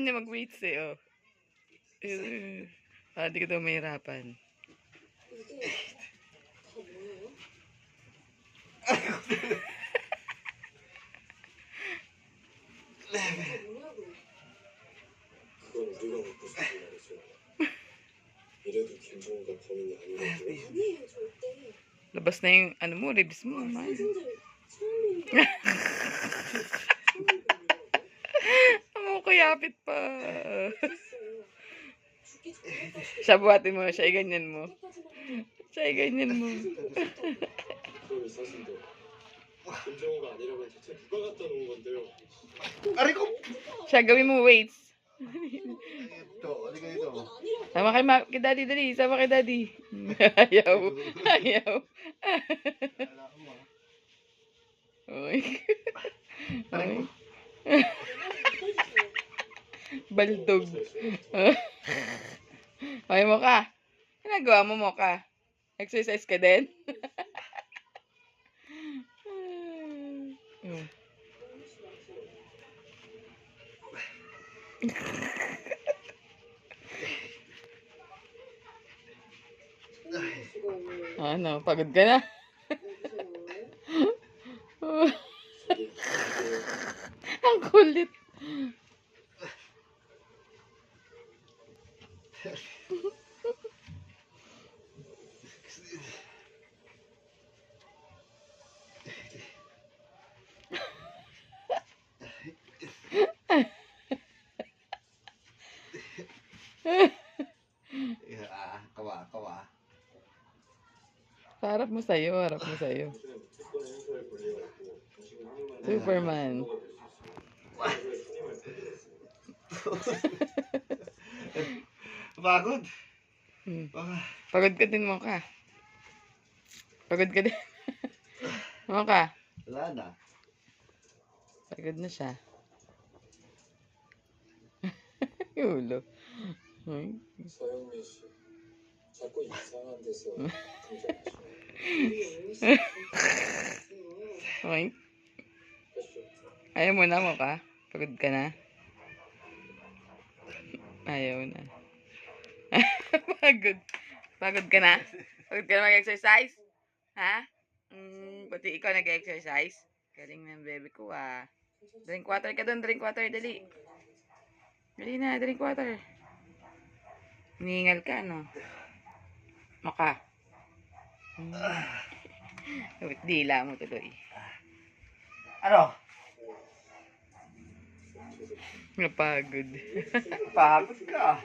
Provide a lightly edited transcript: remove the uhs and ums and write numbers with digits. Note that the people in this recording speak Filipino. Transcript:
niya mag-weights eh, oh. Hindi ka daw mahirapan. Labas na yung ano mo, ribs mo. Kuyapit pa. Siya buhatin mo, siya iganyan mo. Siya iganyan mo. Siya gawin mo weights. Sama kay daddy, dali. Sama kay daddy. Ayaw. Ayaw. Oy. Oy. Baldog. Okay mo ka. Ginagawa mo ka. Exercise ka din. Ano, pagod ka na? Ang kulit. Kawa. Harap mo sa'yo, harap mo sa'yo. Superman. Pagod. Pagod ka din mo ka. Pagod ka din. Mo ka. Wala na. Pagod na siya. Yulo. Oink. Ayaw mo na mo ka? Pagod ka na? Ayaw na. Pagod. Pagod ka na? Pagod ka na mag-exercise? Ha? Pati ikaw nag-exercise? Galing ng baby ko ah. Drink water ka doon, drink water, dali. Dali na, drink water. Hiningal ka, no? Maka. Dila mo tuloy. Ano? Napagod. Pagod ka.